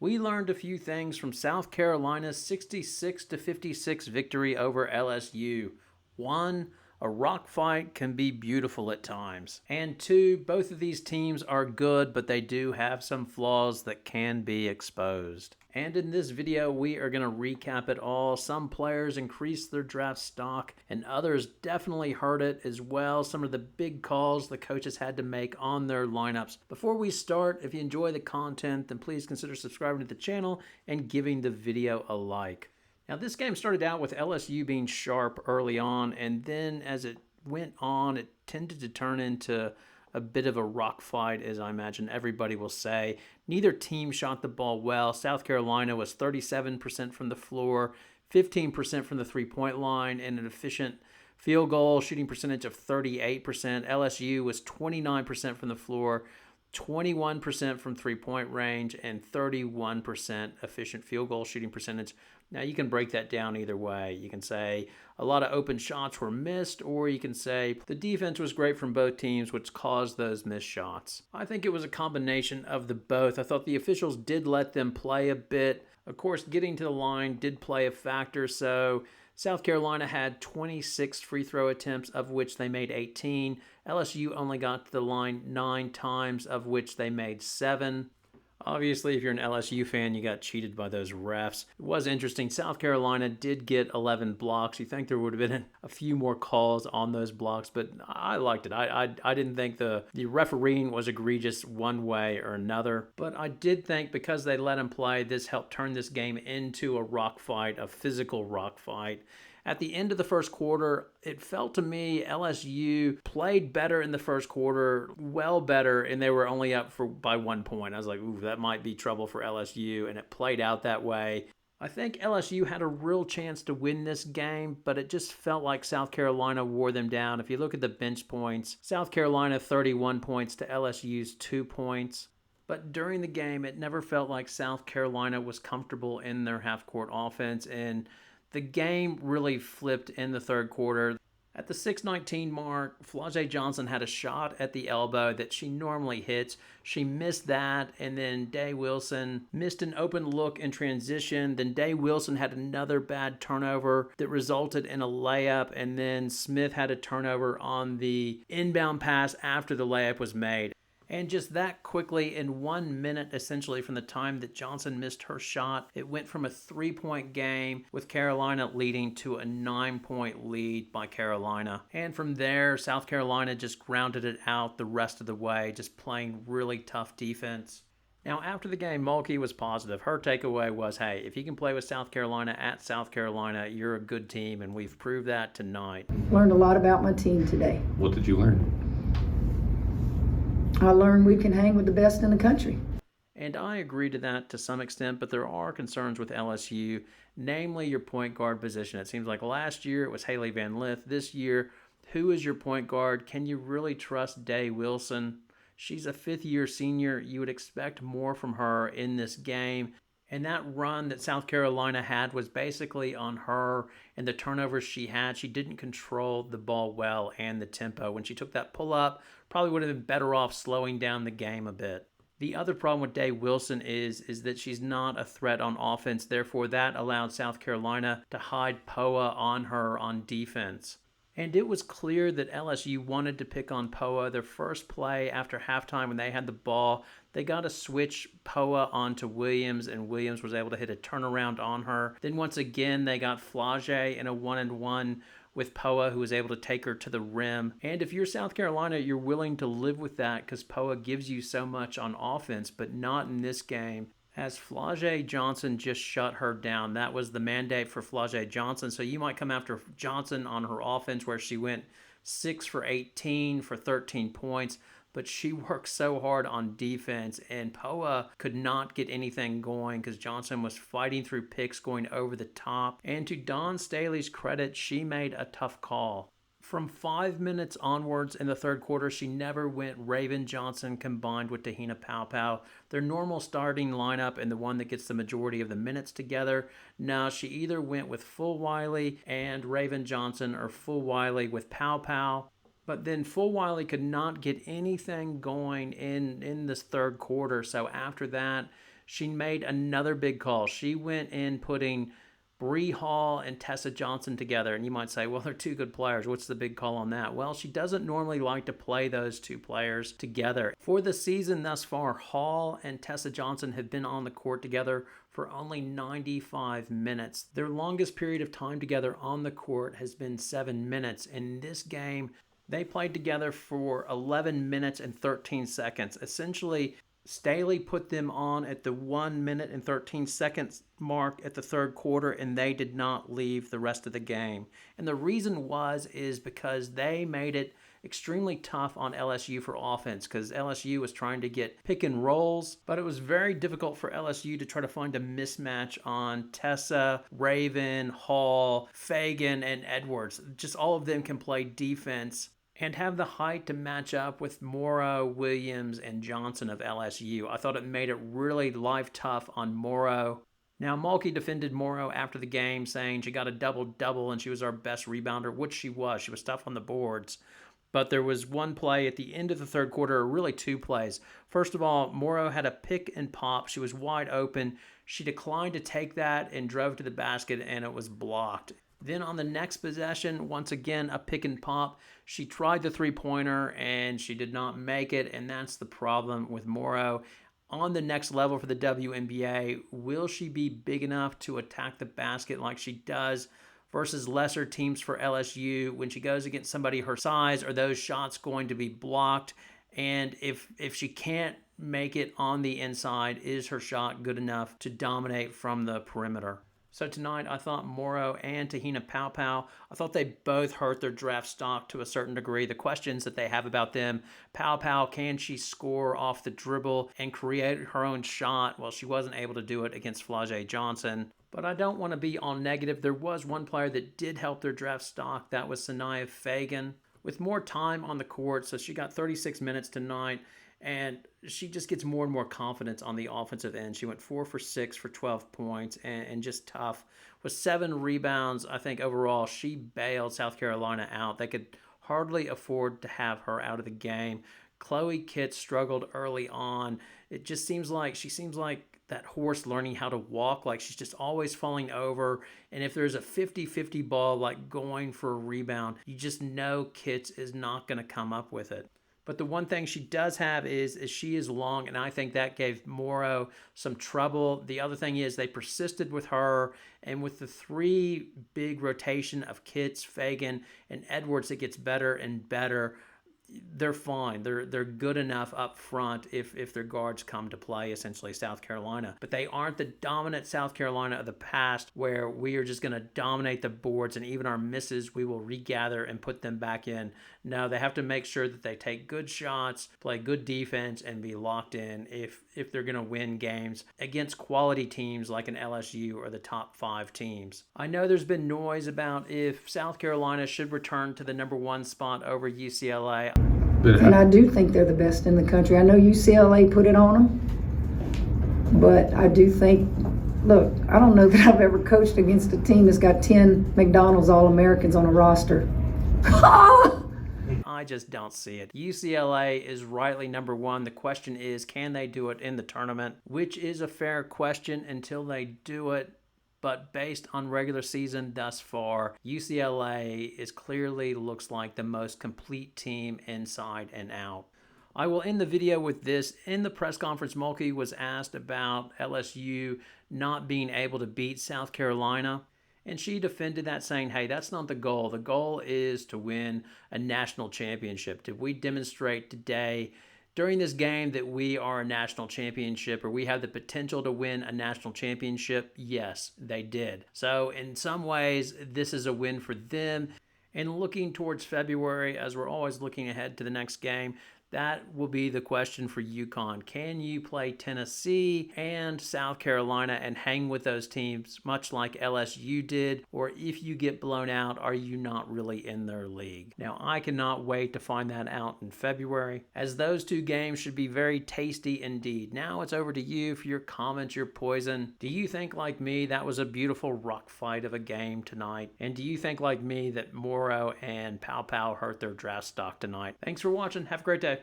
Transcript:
we learned a few things from South Carolina's 66-56 victory over LSU. 1. A rock fight can be beautiful at times. And 2. Both of these teams are good, but they do have some flaws that can be exposed. And in this video, we are going to recap it all. Some players increased their draft stock, and others definitely hurt it as well. Some of the big calls the coaches had to make on their lineups. Before we start, if you enjoy the content, then please consider subscribing to the channel and giving the video a like. Now, this game started out with LSU being sharp early on, and then as it went on, it tended to turn into a bit of a rock fight, as I imagine everybody will say. Neither team shot the ball well. South Carolina was 37% from the floor, 15% from the three-point line, and an efficient field goal shooting percentage of 38%. LSU was 29% from the floor, 21% from three-point range, and 31% efficient field goal shooting percentage. Now, you can break that down either way. You can say a lot of open shots were missed, or you can say the defense was great from both teams, which caused those missed shots. I think it was a combination of the both. I thought the officials did let them play a bit. Of course, getting to the line did play a factor, so South Carolina had 26 free throw attempts, of which they made 18. LSU only got to the line 9 times, of which they made 7. Obviously, if you're an LSU fan, you got cheated by those refs. It was interesting. South Carolina did get 11 blocks. You think there would have been a few more calls on those blocks, but I liked it. I didn't think the refereeing was egregious one way or another, but I did think because they let him play, this helped turn this game into a rock fight, a physical rock fight. At the end of the first quarter, it felt to me LSU played better in the first quarter, well better, and they were only up by 1 point. I was like, ooh, that might be trouble for LSU, and it played out that way. I think LSU had a real chance to win this game, but it just felt like South Carolina wore them down. If you look at the bench points, South Carolina 31 points to LSU's 2 points. But during the game, it never felt like South Carolina was comfortable in their half-court offense, and the game really flipped in the third quarter. At the 6:19 mark, Flau'jae Johnson had a shot at the elbow that she normally hits. She missed that, and then Day Wilson missed an open look in transition. Then Day Wilson had another bad turnover that resulted in a layup, and then Smith had a turnover on the inbound pass after the layup was made. And just that quickly, in 1 minute, essentially from the time that Johnson missed her shot, it went from a 3-point game with Carolina leading to a 9-point lead by Carolina. And from there, South Carolina just grounded it out the rest of the way, just playing really tough defense. Now, after the game, Mulkey was positive. Her takeaway was, hey, if you can play with South Carolina at South Carolina, you're a good team, and we've proved that tonight. Learned a lot about my team today. What did you learn? I learned we can hang with the best in the country. And I agree to that to some extent, but there are concerns with LSU, namely your point guard position. It seems like last year it was Haley Van Lith. This year, who is your point guard? Can you really trust Day Wilson? She's a fifth-year senior. You would expect more from her in this game. And that run that South Carolina had was basically on her and the turnovers she had. She didn't control the ball well and the tempo. When she took that pull-up, probably would have been better off slowing down the game a bit. The other problem with Day Wilson is that she's not a threat on offense. Therefore, that allowed South Carolina to hide Poa on her on defense. And it was clear that LSU wanted to pick on Poa. Their first play after halftime when they had the ball, they got to switch Poa onto Williams, and Williams was able to hit a turnaround on her. Then once again, they got Flau'jae in a 1-on-1 with Poa, who was able to take her to the rim. And if you're South Carolina, you're willing to live with that because Poa gives you so much on offense, but not in this game, as Flau'jae Johnson just shut her down. That was the mandate for Flau'jae Johnson. So you might come after Johnson on her offense, where she went 6 for 18 for 13 points, but she worked so hard on defense, and Poa could not get anything going because Johnson was fighting through picks going over the top. And to Dawn Staley's credit, she made a tough call. From 5 minutes onwards in the third quarter, she never went Raven Johnson combined with Te-Hina Paopao, their normal starting lineup and the one that gets the majority of the minutes together. Now, she either went with Fulwiley and Raven Johnson or Fulwiley with Paopao. But then Fulwiley could not get anything going in this third quarter. So after that, she made another big call. She went in putting Bree Hall and Tessa Johnson together. And you might say, well, they're two good players. What's the big call on that? Well, she doesn't normally like to play those two players together. For the season thus far, Hall and Tessa Johnson have been on the court together for only 95 minutes. Their longest period of time together on the court has been 7 minutes. In this game, they played together for 11 minutes and 13 seconds. Essentially, Staley put them on at the 1 minute and 13 seconds mark at the third quarter, and they did not leave the rest of the game. And the reason is because they made it extremely tough on LSU for offense, because LSU was trying to get pick and rolls, but it was very difficult for LSU to try to find a mismatch on Tessa, Raven, Hall, Fagan, and Edwards. Just all of them can play defense and have the height to match up with Morrow, Williams, and Johnson of LSU. I thought it made it really life tough on Morrow. Now, Mulkey defended Morrow after the game, saying she got a double-double and she was our best rebounder, which she was. She was tough on the boards. But there was one play at the end of the third quarter, or really two plays. First of all, Morrow had a pick and pop. She was wide open. She declined to take that and drove to the basket, and it was blocked. Then on the next possession, once again, a pick and pop. She tried the three-pointer, and she did not make it, and that's the problem with Morrow. On the next level for the WNBA, will she be big enough to attack the basket like she does versus lesser teams for LSU? When she goes against somebody her size, are those shots going to be blocked? And if she can't make it on the inside, is her shot good enough to dominate from the perimeter? So tonight, I thought Morrow and Te-Hina Paopao, I thought they both hurt their draft stock to a certain degree. The questions that they have about them: Paopao, can she score off the dribble and create her own shot? Well, she wasn't able to do it against Flau'jae Johnson. But I don't want to be all negative. There was one player that did help their draft stock. That was Fagan, with more time on the court. So she got 36 minutes tonight, and she just gets more and more confidence on the offensive end. She went 4 for 6 for 12 points and just tough. With 7 rebounds, I think overall she bailed South Carolina out. They could hardly afford to have her out of the game. Chloe Kitts struggled early on. It just seems like she seems like that horse learning how to walk, like she's just always falling over. And if there's a 50-50 ball like going for a rebound, you just know Kitts is not going to come up with it. But the one thing she does have is she is long, and I think that gave Morrow some trouble. The other thing is they persisted with her, and with the 3 big rotation of Kitts, Fagan, and Edwards, it gets better and better. They're fine. They're good enough up front if their guards come to play, essentially South Carolina. But they aren't the dominant South Carolina of the past, where we are just going to dominate the boards, and even our misses we will regather and put them back in. No, they have to make sure that they take good shots, play good defense, and be locked in if they're going to win games against quality teams like an LSU or the top 5 teams. I know there's been noise about if South Carolina should return to the number 1 spot over UCLA. And I do think they're the best in the country. I know UCLA put it on them, but I do think, look, I don't know that I've ever coached against a team that's got 10 McDonald's All-Americans on a roster. I just don't see it. UCLA is rightly number 1. The question is, can they do it in the tournament? Which is a fair question until they do it. But based on regular season thus far, UCLA clearly looks like the most complete team inside and out. I will end the video with this. In the press conference, Mulkey was asked about LSU not being able to beat South Carolina, and she defended that, saying, hey, that's not the goal. The goal is to win a national championship. Did we demonstrate today during this game that we are a national championship, or we have the potential to win a national championship? Yes, they did. So in some ways, this is a win for them. And looking towards February, as we're always looking ahead to the next game, that will be the question for UConn. Can you play Tennessee and South Carolina and hang with those teams much like LSU did? Or if you get blown out, are you not really in their league? Now, I cannot wait to find that out in February, as those 2 games should be very tasty indeed. Now it's over to you for your comments, your poison. Do you think, like me, that was a beautiful rock fight of a game tonight? And do you think, like me, that Morrow and Paopao hurt their draft stock tonight? Thanks for watching. Have a great day.